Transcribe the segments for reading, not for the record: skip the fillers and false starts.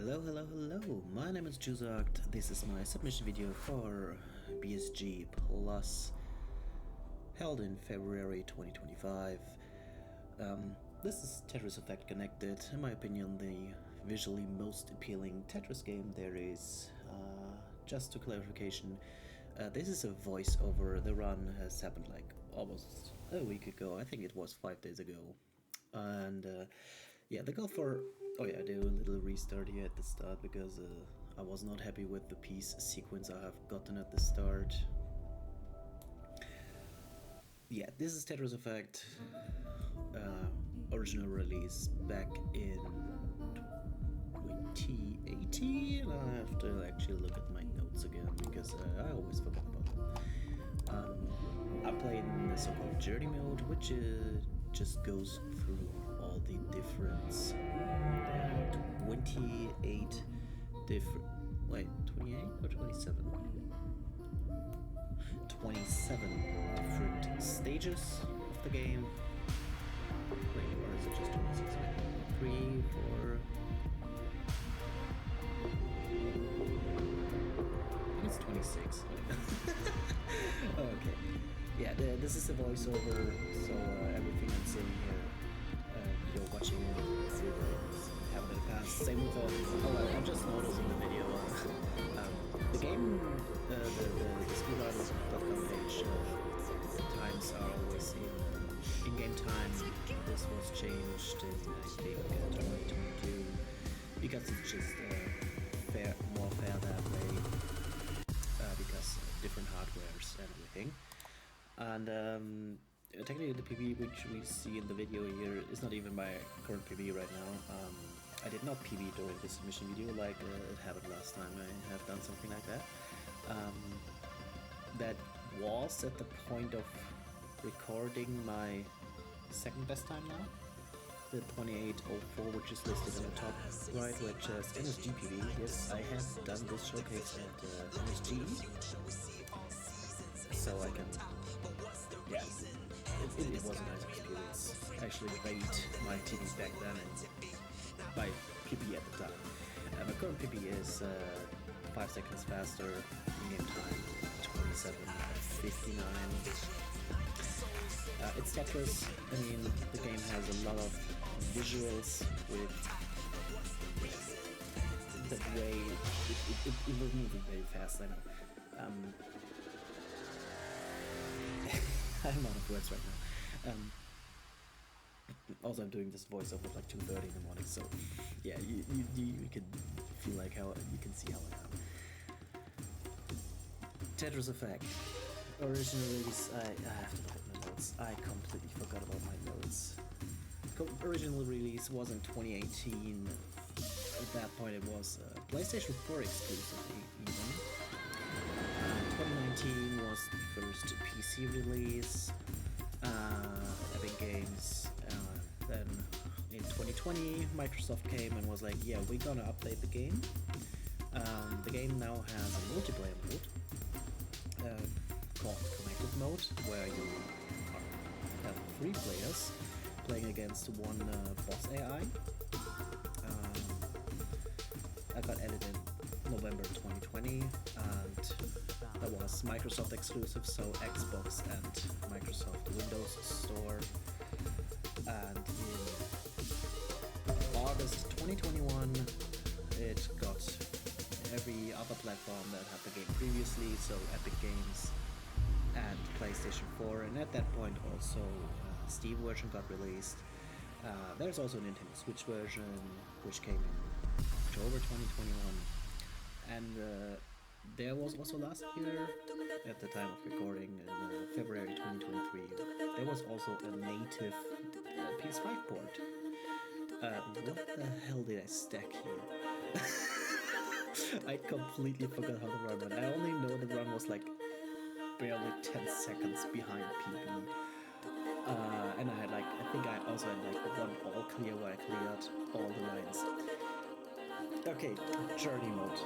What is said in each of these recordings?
Hello, my name is JuZockt. This is my submission video for BSG Plus, held in February 2025. This is Tetris Effect Connected, in my opinion the visually most appealing Tetris game there is. Just to clarification, this is a voiceover. The run has happened like almost a week ago. I think it was 5 days ago. And yeah, the goal for... Oh yeah, I do a little restart here at the start because I was not happy with the piece sequence I have gotten at the start. Yeah, this is Tetris Effect, original release back in 2018. I have to actually look at my notes again because I always forget about them. I played in the so-called journey mode, which just goes through all the different 28 different, wait, 28 or 27? 27 different stages of the game. Wait, or is it just 26? 3, 4... I think it's 26. Okay. Yeah, this is a voiceover, so everything I'm saying here, you're watching having it pass. Same with I just noticed in the video, the game, the schoolhouse.com page, times are always in-game time. This was changed in, I think, 2022, because it's just more fair that way, because different hardwares and everything. And technically the PB which we see in the video here is not even my current PB right now. I did not PB during this submission video like it happened last time I have done something like that. That was at the point of recording my second best time now, the 2804, which is listed in the top right, which is MSG PB. Yes, I have done this showcase at MSG, so I can... Yeah, it was a nice experience. I actually rate my TV back then and my PB at the time. My current PB is 5 seconds faster, in-game time 27:59. It's Tetris. I mean, the game has a lot of visuals with the way it was moving very fast. I know. I'm out of words right now. Also, I'm doing this voiceover at like 2:30 in the morning, so yeah, you can feel like how you can see how I am. Tetris Effect, original release. I have to look at my notes. I completely forgot about my notes. Original release was in 2018. At that point, it was PlayStation 4 exclusively, even. 2019 was the first PC release, Epic Games. Then in 2020, Microsoft came and was like, yeah, we're gonna update the game. The game now has a multiplayer mode called Connected Mode, where you have 3 players playing against one boss AI. That got added in November 2020, and that was Microsoft exclusive, so Xbox and Microsoft Windows Store. And in August 2021, it got every other platform that had the game previously, so Epic Games and PlayStation 4, and at that point also Steam version got released. There's also a Nintendo Switch version, which came in October 2021. And there was also last year, at the time of recording, in February 2023, there was also a native PS5 port. What the hell did I stack here? I completely forgot how the run went. I only know the run was like barely 10 seconds behind PB. And I had like, I think I also had like one all clear where I cleared all the lines. Okay, journey mode.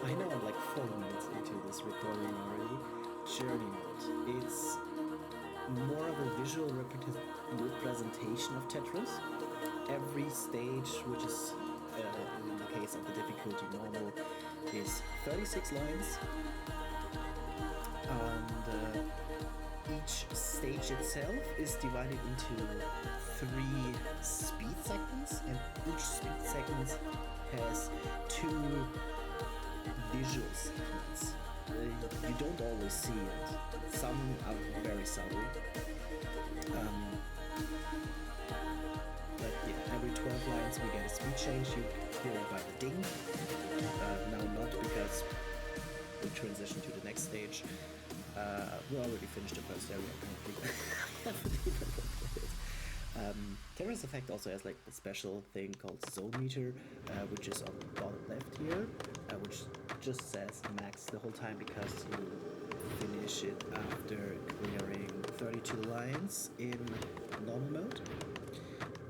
I know I'm like 4 minutes into this recording already. Journey mode. It's more of a visual representation of Tetris. Every stage, which is in the case of the difficulty normal, is 36 lines, and each stage itself is divided into 3 speed segments, and each speed segment has 2 visual segments. You don't always see it. Some are very subtle. But yeah, every 12 lines we get a speed change. You hear it by the ding. Now not, because we transition to the next stage. We already finished the first area. I haven't even looked at it. Tetris Effect also has like a special thing called Zone Meter, which is on the bottom left here, which just says max the whole time, because you finish it after clearing 32 lines in normal mode.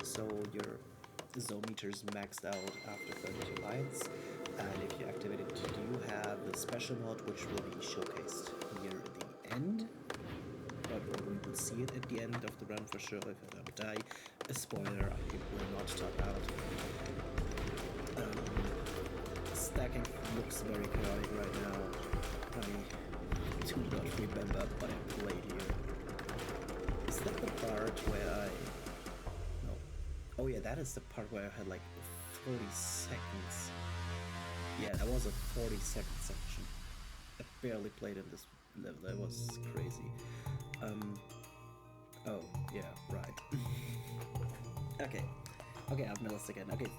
So your zone meter is maxed out after 32 lines, and if you activate it, you have the special mode, which will be showcased here at the end. But we will see it at the end of the run for sure if I don't die. A spoiler, I will not talk out. Stacking looks very chaotic right now. I do not remember what I played here. Is that the part where I... No. Oh yeah, that is the part where I had like 40 seconds. Yeah, that was a 40-second section. I barely played in this level, that was crazy. Oh, yeah, right. Okay, I've missed again. Okay,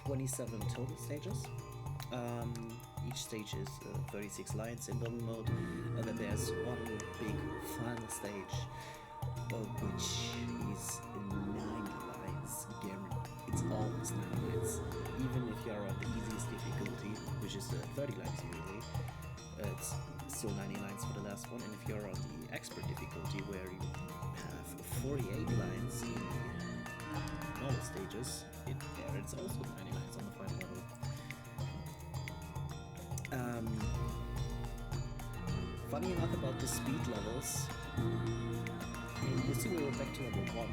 27 total stages. Each stage is 36 lines in normal mode, and then there's one big final stage, which is 90 lines. Again, it's always 90 lines. Even if you're on the easiest difficulty, which is 30 lines usually, it's still 90 lines for the last one. And if you're on the expert difficulty, where you have 48 lines in the normal stages, it's also 90 lines on the final level. Funny enough about the speed levels, you see we were back to level 1.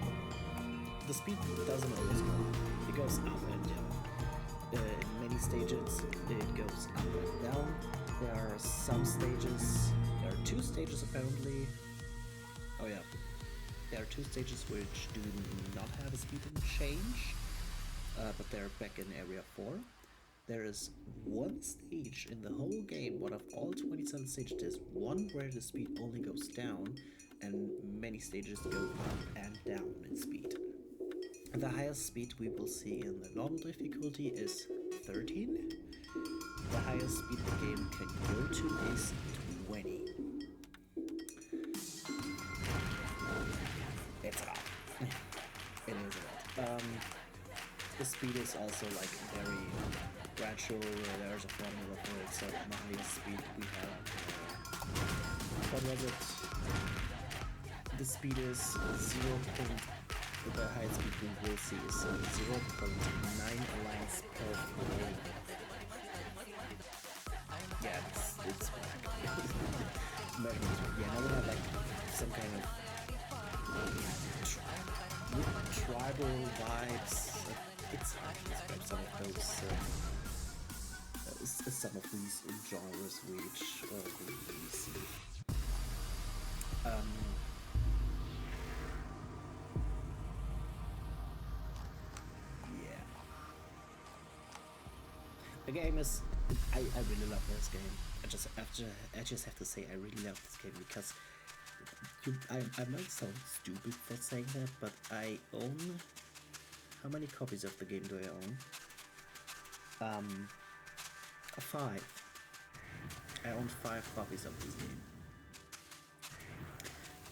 The speed doesn't always go up, it goes up and down. In many stages it goes up and down. There are some stages, there are 2 stages apparently. Oh yeah, there are 2 stages which do not have a speed change, but they're back in area 4. There is 1 stage in the whole game, out of all 27 stages, there's 1 where the speed only goes down, and many stages go up and down in speed. The highest speed we will see in the normal difficulty is 13. The highest speed the game can go to is 20. It's a lot. It is a lot. The speed is also like very gradual. There's a formula for it. So the highest speed we have, what was it? The speed is 0. The highest speed we will see is 0.9 lines per floor. Yeah, it's measurement. Yeah, now we have like some kind of tribal vibes. It's hard to describe some of those, some of these genres which we see. Yeah. The game is... I really love this game. I just have to say I really love this game because I might sound stupid for saying that, but I own... How many copies of the game do I own? 5. I own 5 copies of this game.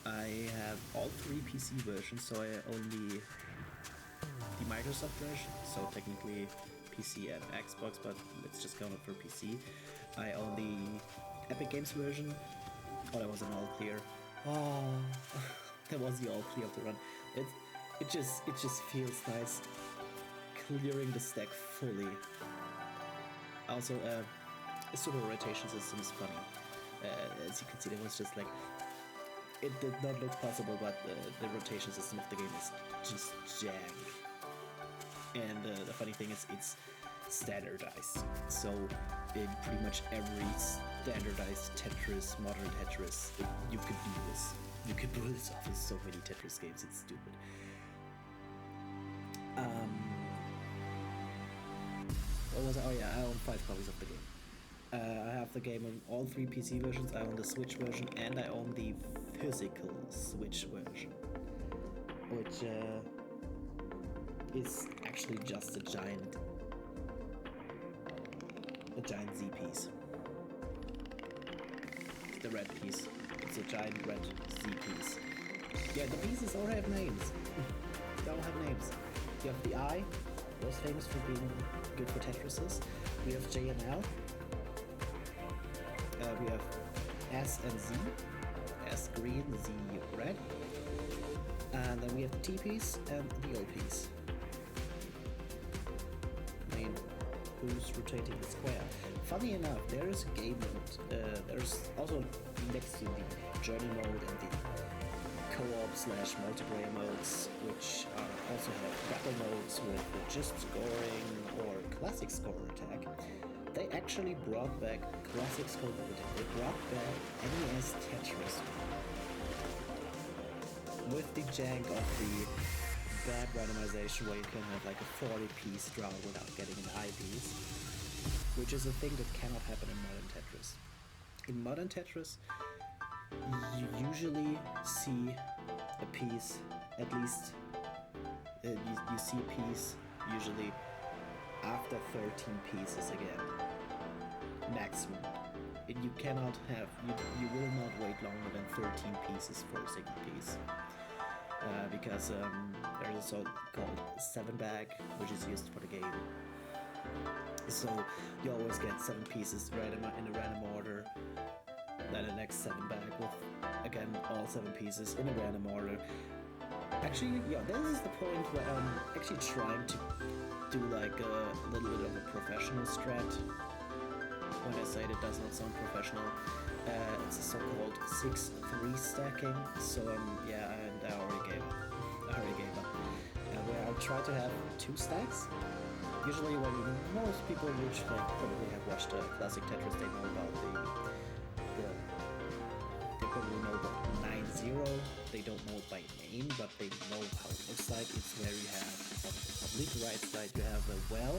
I have all 3 PC versions, so I only the Microsoft version, so technically PC and Xbox, but let's just count it for PC. I own the Epic Games version. Oh, that was an all clear. Oh, that was the all clear of the run. It just feels nice clearing the stack fully. Also, the super rotation system is funny. As you can see, there was just like, it did not look possible, but the rotation system of the game is just jank. And the funny thing is, standardized. So in pretty much every standardized Tetris, modern Tetris, you could do this. You could pull this off in so many Tetris games, it's stupid. What was it? Oh yeah, I own 5 copies of the game. I have the game on all 3 PC versions. I own the Switch version and I own the physical Switch version, which is actually just a giant Z piece. The red piece. It's a giant red Z piece. Yeah, the pieces all have names. They all have names. You have the I, most famous for being good for Tetrises. We have J and L. We have S and Z. S green, Z red. And then we have the T piece and the O piece. I mean, who's rotating the square? Funny enough, there is a game mode. There's also next to the journey mode and the co-op / multiplayer modes, which also have battle modes with just scoring or classic score attack. They actually brought back classic score attack. They brought back NES Tetris with the jank of the bad randomization where you can have like a 40-piece draw without getting an I piece, which is a thing that cannot happen in modern Tetris. In modern Tetris, you usually see a piece, at least you see a piece usually after 13 pieces again, maximum. You cannot have, you will not wait longer than 13 pieces for a single piece. Because there is a so-called 7-bag, which is used for the game. So you always get 7 pieces in a random order, then the next 7-bag with, again, all 7 pieces in a random order. Actually, yeah, this is the point where I'm actually trying to do like a little bit of a professional strat. When I say it does not sound professional, it's a so-called 6-3 stacking. So yeah, and I already gave up. Where I try to have 2 stacks. Usually, when most people which like probably have watched classic Tetris, they know about they probably know about 9-0. They don't know it by name, but they know how it looks like. It's where you have on the oblique right side you have a well,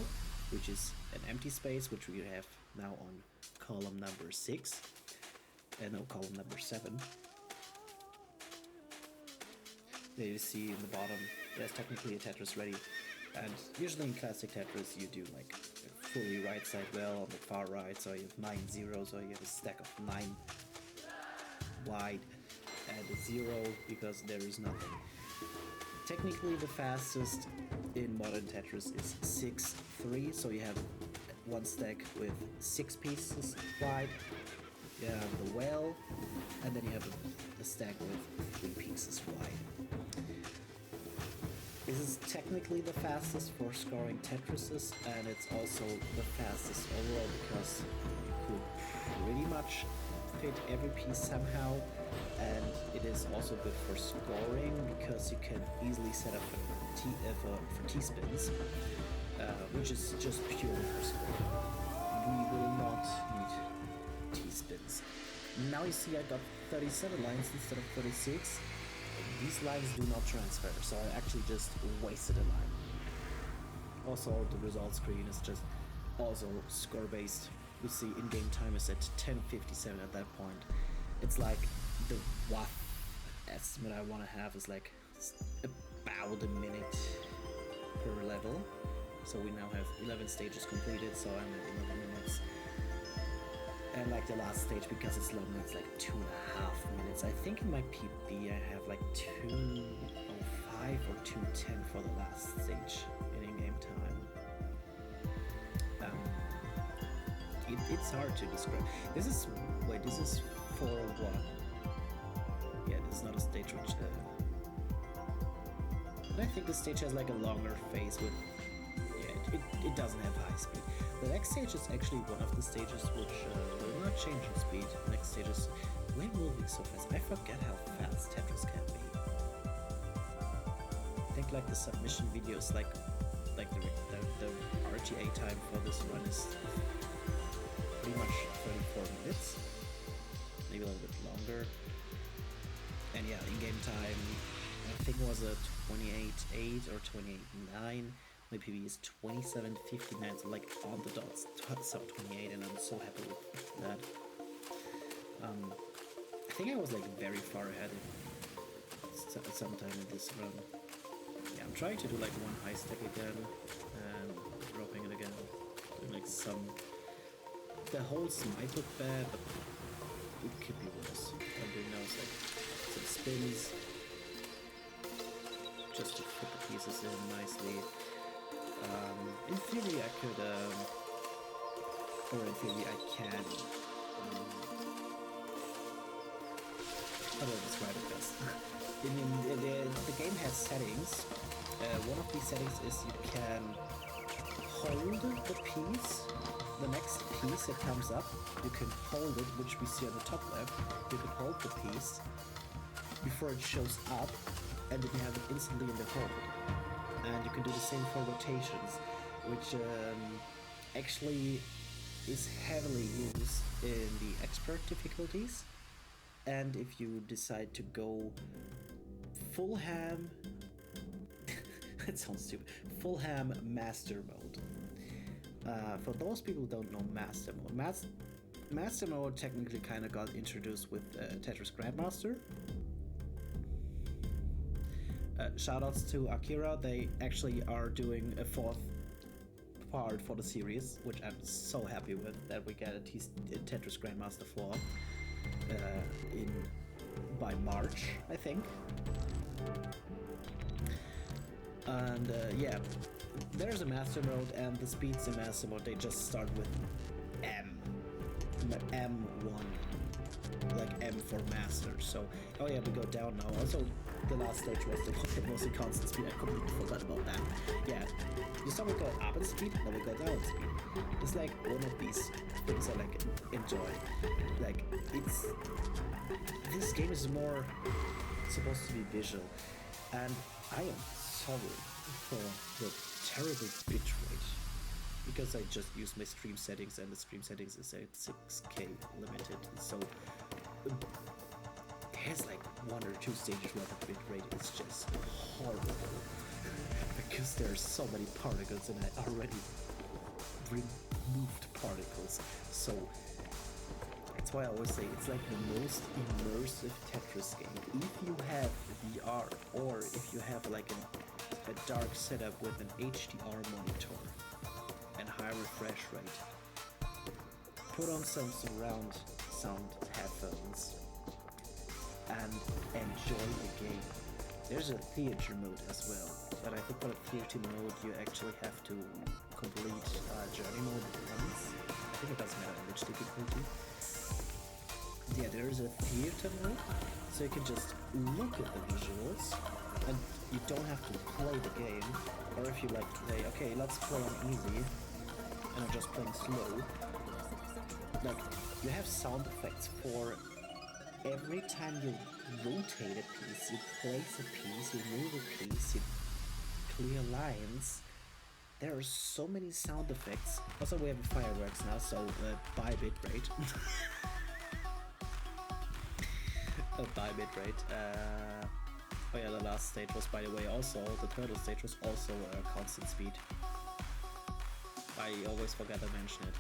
which is an empty space, which we have now on column number 6. No, column number 7. There you see in the bottom, there's technically a Tetris ready. And usually in classic Tetris you do like a fully right side well on the far right, so you have 9 zeros, so you have a stack of 9 wide and a 0 because there is nothing. Technically the fastest in modern Tetris is 6-3, so you have one stack with 6 pieces wide, you have the well, and then you have a stack with 3 pieces wide. This is technically the fastest for scoring Tetrises, and it's also the fastest overall because you could pretty much fit every piece somehow, and it is also good for scoring because you can easily set up for T-spins, which is just purely for scoring. We will not need T-spins. Now you see I got 37 lines instead of 36. These lines do not transfer, so I actually just wasted a line. Also, the result screen is just also score based. You see in-game time is at 10:57 at that point. It's like the WAF estimate I want to have is like about a minute per level. So we now have 11 stages completed, so I'm at 11 minutes. And like the last stage, because it's longer, it's like 2.5 minutes. I think in my PB I have like 2:05 or 2:10 for the last stage in in-game time. It's hard to describe. This is 401. Yeah, this is not a stage which. But I think the stage has like a longer phase with. Yeah, it doesn't have high speed. The next stage is actually one of the stages which will not change in speed. The next stage is way moving so fast. I forget how fast Tetris can be. I think like the submission videos, like the art RTA time for this run is pretty much 34 minutes, maybe a little bit longer. And yeah, in-game time, I think it was a 28.8 or 28.9. My PB is 27.59, so like on the dots, sub 28, and I'm so happy with that. I think I was like very far ahead sometime in this run. Yeah, I'm trying to do like one high stack again and dropping it again. Doing like some. The holes might look bad, but it could be worse. I'm doing now like some spins just to fit the pieces in nicely. In theory, I could, or in theory, I can. How do I describe it best? The game has settings. One of these settings is you can hold the piece, the next piece that comes up. You can hold it, which we see on the top left. You can hold the piece before it shows up, and then you have it instantly in the hold. And you can do the same for rotations, which actually is heavily used in the expert difficulties. And if you decide to go full ham, that sounds stupid, full ham master mode. For those people who don't know master mode, master mode technically kind of got introduced with Tetris Grandmaster. Shoutouts to Akira, they actually are doing a 4th part for the series, which I'm so happy with, that we get a Tetris Grandmaster 4 by March, I think. And yeah, there's a master mode, and the speeds in master mode, they just start with M1, like M for master. So, oh yeah, we go down now. Also, the last stage was the one that was in constant speed. I completely forgot about that. Yeah, you saw me go up in speed, then we go down in speed. It's like one of these things I like enjoy. Like, this game is more supposed to be visual, and I am sorry for the terrible bitrate, because I just used my stream settings, and the stream settings is at 6K limited, so it has like 1 or 2 stages where the bitrate is just horrible, because there are so many particles, and I already removed particles, so that's why I always say it's like the most immersive Tetris game. If you have VR, or if you have like a dark setup with an HDR monitor and high refresh rate, put on some surround sound headphones and enjoy the game. There's a theater mode as well, but I think for the theater mode you actually have to complete journey mode once. I think it doesn't matter which difficulty. Yeah, there is a theater mode, so you can just look at the visuals, and you don't have to play the game. Or if you like to play, okay, let's play on easy, and I'm just playing slow. Like, you have sound effects for every time you rotate a piece, you place a piece, you move a piece, you clear lines. There are so many sound effects. Also, we have fireworks now, so by bitrate. By bitrate. Oh yeah, the last stage was, by the way, also, the turtle stage was also constant speed. I always forget to mention it.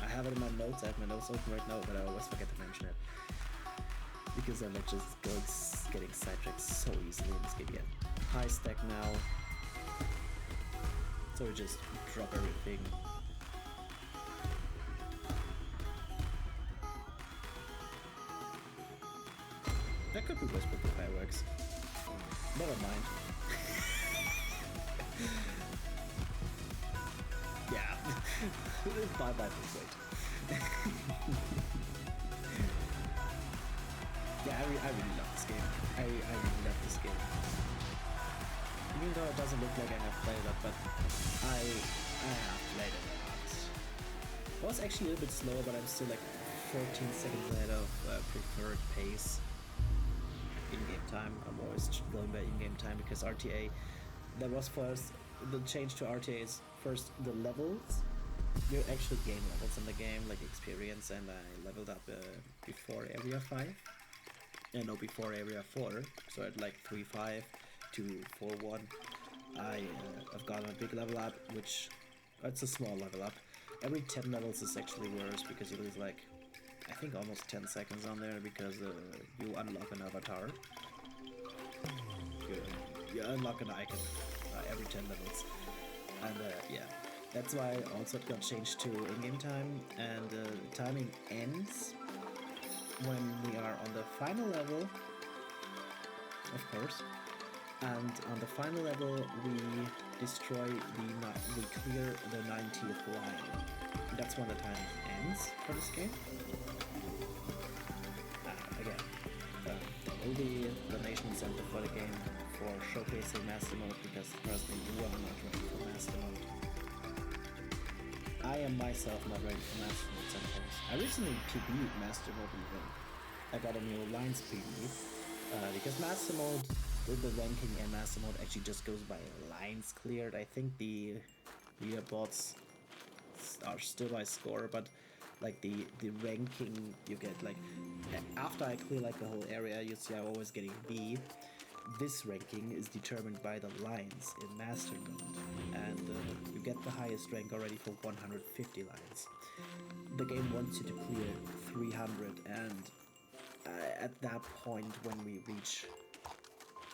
I have it in my notes, I have my notes open right now, but I always forget to mention it. Because I'm just getting sidetracked so easily in this game. Yeah. High stack now. So we just drop everything. That could be worse with the fireworks. Never mind. Yeah. Bye bye, wait. Yeah, I really love this game. I really love this game. Even though it doesn't look like I have played it, but I have played it a lot. I was actually a little bit slower, but I'm still like 14 seconds ahead of preferred pace. In-game time. I'm always going by in-game time because RTA, that was first the change to RTA is first the levels. You actually gain levels in the game, like experience, and I leveled up before Area 5. No, before Area 4, so at like 3-5 to 4-1. I've gotten a big level up, which it's a small level up. Every 10 levels is actually worse because you lose like, I think almost 10 seconds on there because you unlock an avatar. You unlock an icon every 10 levels. And yeah, that's why also it got changed to in-game time, and timing ends when we are on the final level, of course. And on the final level, we we clear the 90th line. That's when the time ends for this game. Again, there will be donation incentive for the game for showcasing Master Mode, because personally, you are not ready for Master Mode. I am myself not ready for Master Mode sometimes. I recently PB'd Master Mode even. I got a new Lines PB, because Master Mode, the ranking in Master Mode actually just goes by lines cleared. I think the leaderboards are still by score, but like the ranking you get, like after I clear like the whole area, you see I'm always getting B. This ranking is determined by the lines in Master Mode, and you get the highest rank already for 150 lines. The game wants you to clear 300, and at that point when we reach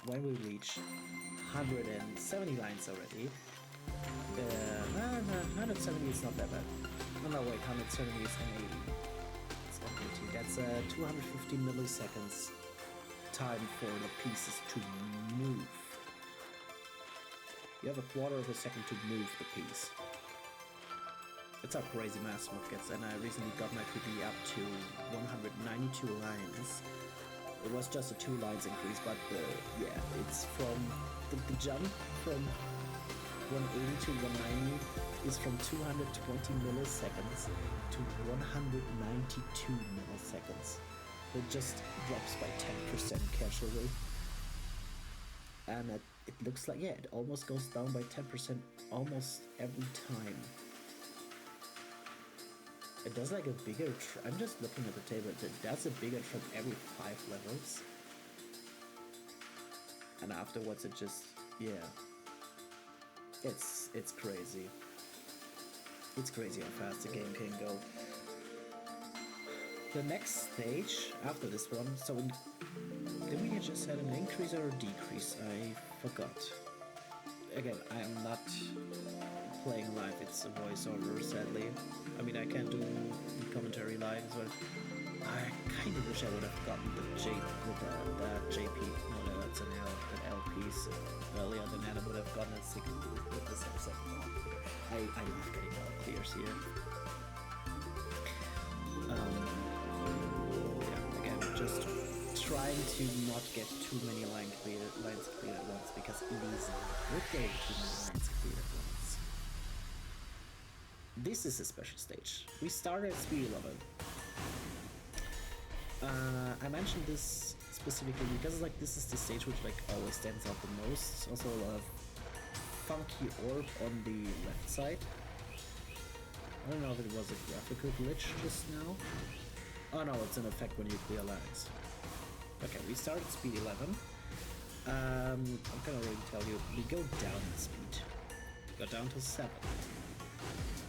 170 lines already, 170 is not that bad. Oh no, wait, 170 is 180. It's 180. That's 250 milliseconds time for the pieces to move. You have a quarter of a second to move the piece. That's how crazy Master Mode gets, and I recently got my PB up to 192 lines. It was just a 2 lines increase, but yeah, it's from the jump from 180 to 190 is from 220 milliseconds to 192 milliseconds. It just drops by 10% casually. And it looks like, yeah, it almost goes down by 10% almost every time. It does like a bigger, I'm just looking at the table, it does a bigger trap every 5 levels. And afterwards it just, yeah. It's crazy. It's crazy how fast the game can go. The next stage after this one, so did we just had an increase or a decrease? I forgot. Again, I am not playing live, it's a voiceover, sadly. I mean, I can't do the commentary live, but I kind of wish I would have gotten the JP, no, that's an L, that L piece earlier than I would have gotten at 60 with this episode. I love getting L clears here. Yeah, again, just trying to not get too many lines cleared at once, because it is not getting too many lines cleared at once. This is a special stage. We started at speed 11. I mentioned this specifically because like this is the stage which like always stands out the most. Also a lot of funky orb on the left side. I don't know if it was a graphical glitch just now. Oh no, it's an effect when you clear lines. Okay, we start at speed 11. I can already tell you, we go down in speed. We go down to 7.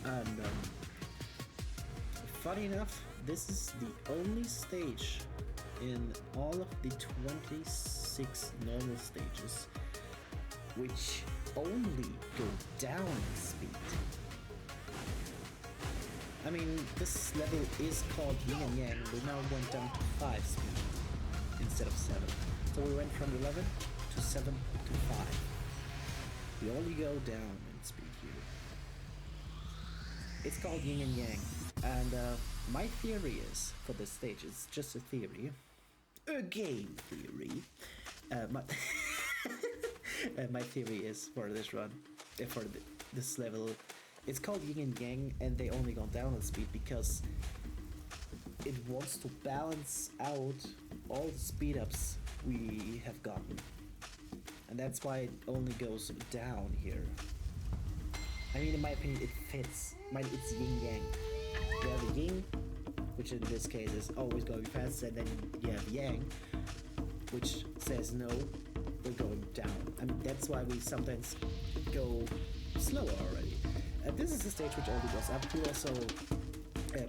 And funny enough, this is the only stage in all of the 26 normal stages which only go down in speed. I mean, this level is called Yin and Yang. We now went down to 5 speed instead of 7. So we went from 11 to 7 to 5. We only go down in speed here. It's called Yin and Yang. And my theory is, for this stage, it's just a theory. A game theory. My theory is for this run, for this level, it's called Yin and Yang, and they only go down in speed because it wants to balance out all the speed ups we have gotten. And that's why it only goes down here. I mean, in my opinion, it fits. It's yin yang. You have the yin, which in this case is always going fast, and then you have yang, which says no, we're going down. I mean, that's why we sometimes go slower already. This is a stage which only goes up to, also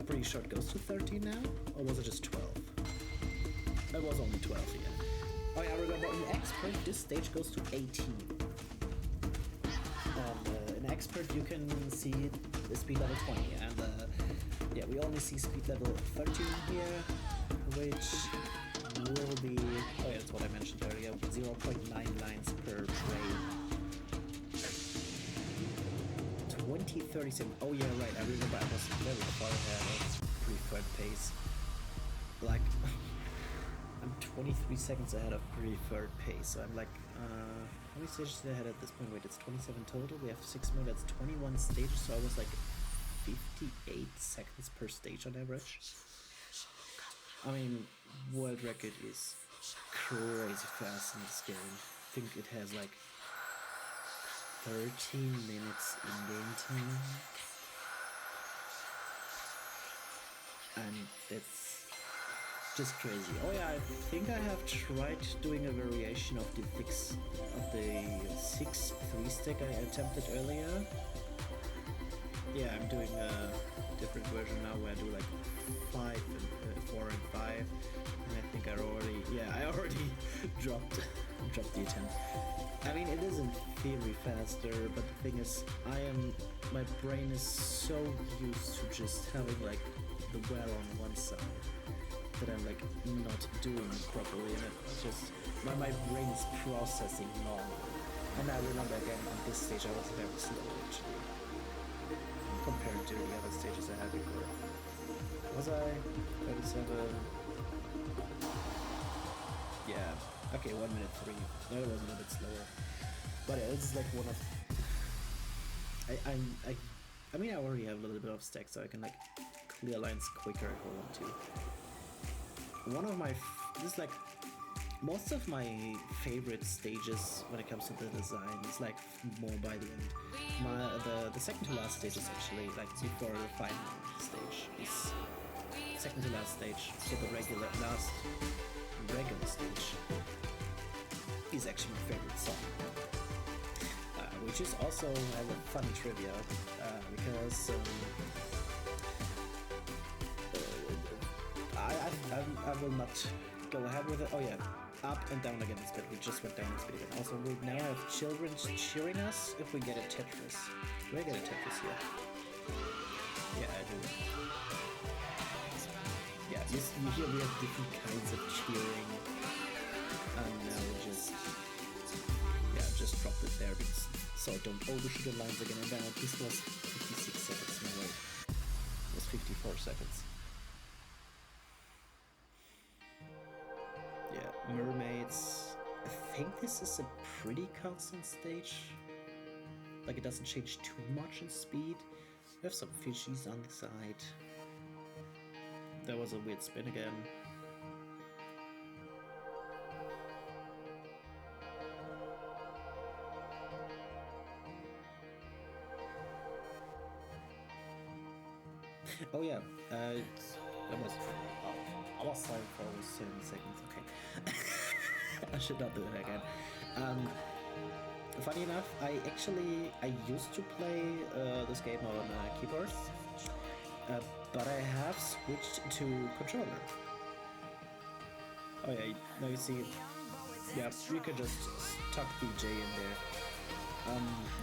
pretty sure it goes to 13 now, or was it just 12? It was only 12, yeah. Oh yeah, I remember in Expert, this stage goes to 18. In Expert you can see the speed level 20, and yeah, we only see speed level 13 here, which will be, oh yeah, that's what I mentioned earlier, 0.9 lines per frame. 2037. Oh yeah, right. I remember I was very far ahead of preferred pace. Like, I'm 23 seconds ahead of preferred pace. So I'm like, how many stages ahead at this point? Wait, it's 27 total. We have 6 more. That's 21 stages. So I was like 58 seconds per stage on average. I mean, world record is crazy fast in this game. I think it has like 13 minutes in-game time, and that's just crazy. Oh yeah, I think I have tried doing a variation of the 6-3 stick I attempted earlier. Yeah, I'm doing a different version now where I do like 5 and 4 and 5, and I think I already dropped the attempt. I mean, it is in theory faster, but the thing is, my brain is so used to just having like the well on one side that I'm like not doing it properly, and it's just my brain is processing long. And I remember again on this stage I was very slow actually, compared to the other stages I had before. Was I 37? Yeah. Okay, 1 minute 3. No, it was a little bit slower. But yeah, it's like one of. I mean, I already have a little bit of stack, so I can like clear lines quicker if I want to. One of my, this is like most of my favorite stages when it comes to the design is like more by the end. The second to last stage is actually like before the final stage is second to last stage. So the last regular stage is actually my favorite song, which is also has a fun trivia because I will not go ahead with it. Oh yeah, up and down again instead. We just went down in speed again. Also, we now have children cheering us if we get a Tetris. Do I get a Tetris here? Yeah, I do. Yeah, you hear we have different kinds of cheering. And now we just dropped it there because, so I don't overshoot the lines again. And now this was 56 seconds. No wait, it was 54 seconds. Yeah, mermaids. I think this is a pretty constant stage. Like it doesn't change too much in speed. We have some fishies on the side. There was a weird spin again. Oh yeah, that was. Oh, I was silent for almost 7 seconds. Okay, I should not do it again. Funny enough, I used to play this game on keyboard, but I have switched to controller. Oh yeah, now you see, yeah, you could just tuck BJ in there.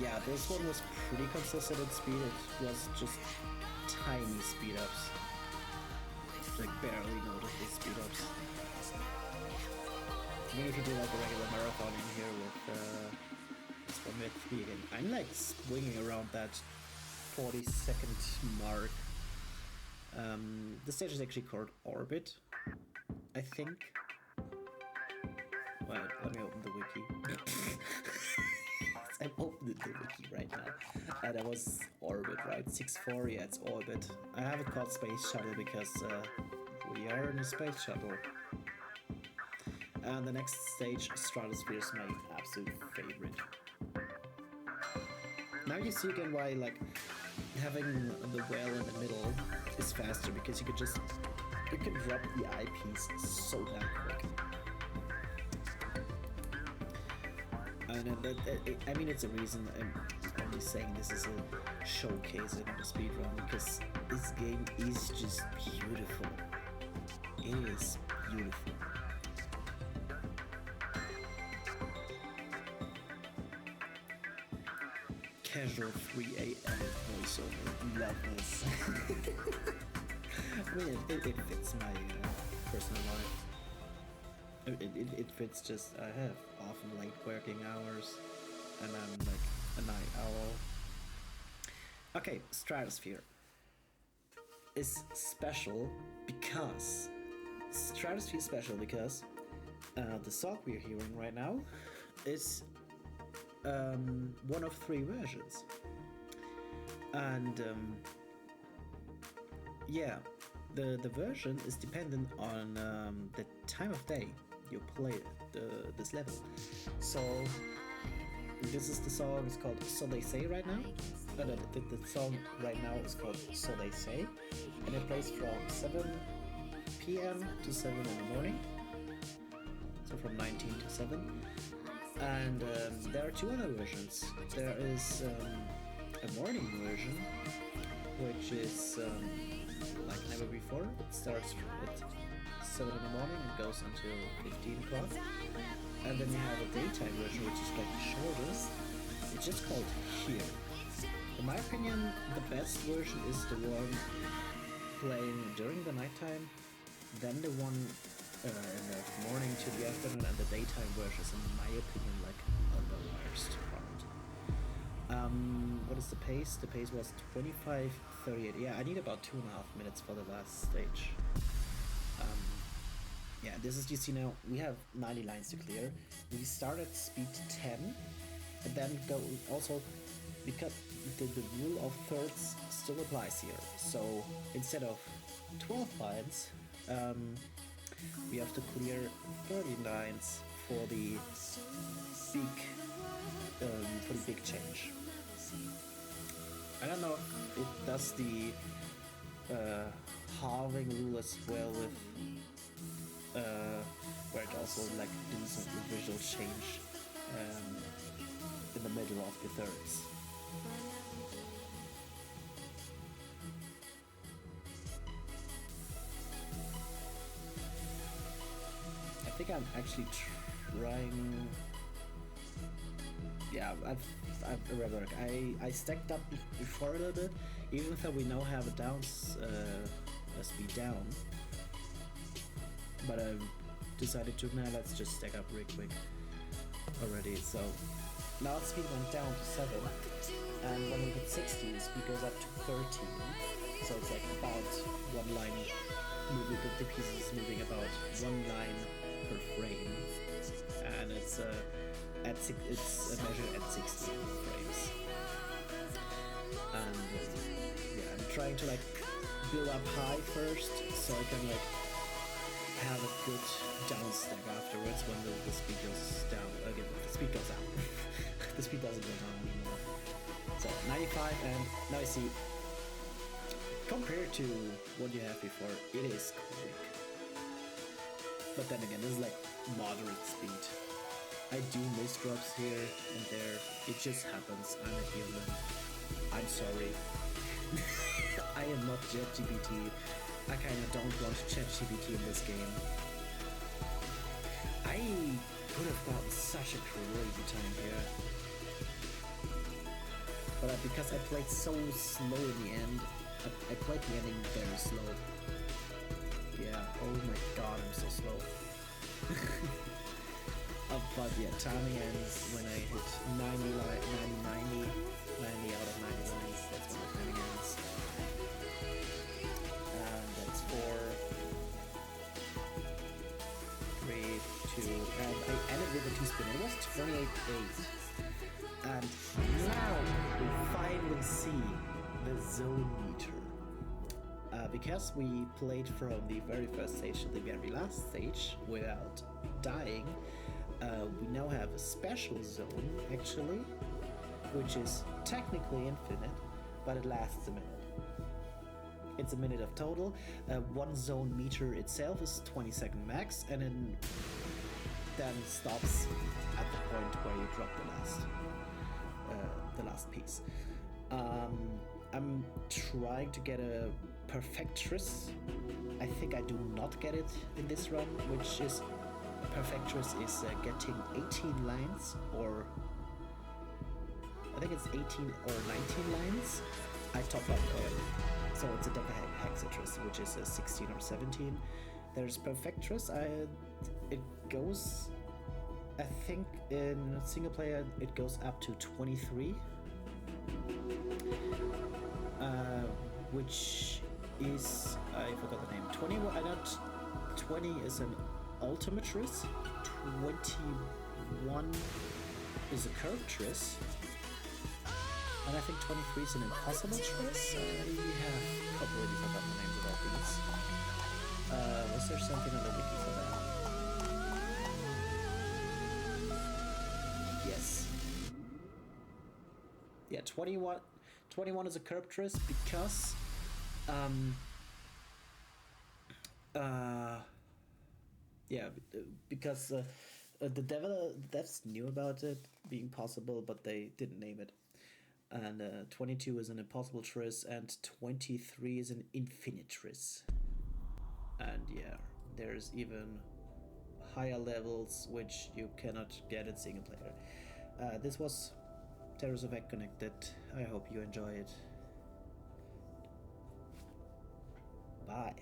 Yeah, this one was pretty consistent in speed. It was just tiny speed ups, like barely noticeable speed ups. I mean, if you do like a regular marathon in here with this 1 minute 3 again, I'm like swinging around that 40-second mark. The stage is actually called Orbit, I think. Wait, let me open the wiki. I'm opening the wiki right now. That was Orbit, right? 6-4, yeah, it's Orbit. I have it called Space Shuttle because we are in a space shuttle. And the next stage, Stratosphere, is my absolute favorite. Now you see again why like having the well in the middle is faster, because you can drop the eyepiece so damn quick. And I mean, it's a reason I'm only saying this is a showcase in the speedrun, because this game is just beautiful. It is beautiful. Casual 3 a.m. voiceover. Love this. I mean, it fits my personal life. It fits just, I have often late working hours, and I'm like a night owl. Okay, Stratosphere is special because the song we're hearing right now is one of 3 versions, and yeah, the version is dependent on the time of day you play this level. So this is the song. It's called So They Say right now. The song right now is called So They Say, and it plays from 7 p.m. to 7 in the morning. So from 19 to 7. And there are 2 other versions. There is a morning version, which is like never before. It starts at 7 in the morning and goes until 15 o'clock. And then you have a daytime version, which is like the shortest. It's just called Here. In my opinion, the best version is the one playing during the nighttime, then the one in the morning to the afternoon, and the daytime version is, in my opinion, like the worst part. What is the pace? The pace was 25:38. Yeah, I need about 2.5 minutes for the last stage. Yeah, this is, you see now, we have 90 lines to clear. We start at speed 10, and then go also, because the rule of thirds still applies here. So instead of 12 lines, we have to clear 30 lines for the big change. I don't know if it does the halving rule as well, with where it also like does a visual change in the middle of the thirds. I think I'm actually trying. Yeah, I've remember. I stacked up before a little bit, even though we now have a speed down. But I decided to, now let's just stack up real quick already. So now speed went down to 7, and when we hit 60, speed goes up to 13. So it's like about 1 line moving, the pieces moving about 1 line per frame, and it's measured at 60 frames. And yeah, I'm trying to like build up high first, so I can like have a good down stack afterwards when the speed goes down. Again, the speed goes down. The speed doesn't go down anymore. So 95, and now I see, compared to what you had before, it is quick. But then again, this is like moderate speed. I do miss drops here and there. It just happens. I'm a human. I'm sorry. I am not JetGPT. I kinda don't want ChatGPT in this game. I could have gotten such a crazy time here. But because I played so slow in the end, I played the ending very slow. Yeah, oh my god, I'm so slow. But yeah, timing ends when I hit 90 out of 90 lines. That's when the timing ends. And that's 4, 3, 2, and I ended with a 2-spin. It was 28-8. And now we finally see the zone meter. Because we played from the very first stage to the very last stage without dying, we now have a special zone, actually, which is technically infinite, but it lasts a minute. It's a minute of total. One zone meter itself is 20-second max, and then stops at the point where you drop the last piece. I'm trying to get a Perfectress. I think I do not get it in this run, which is Perfectress is getting 18 lines, or I think it's 18 or 19 lines. I top up, so it's a Decahexatress, which is a 16 or 17. There's Perfectress. It goes, I think in single player it goes up to 23, which is, I forgot the name. 21. I not 20 is an Ultimatress. 21 is a Curvatress. And I think 23 is an Impossible Tress. We have completely forgotten the names of all these. Was there something on the wiki for that? Yes. Yeah, 21 is a Curvatress because because the devs knew about it being possible, but they didn't name it. And 22 is an Impossible Triss, and 23 is an Infinitriss. And yeah, there's even higher levels which you cannot get in single player. This was JuZockt Connected. I hope you enjoy it. Bye.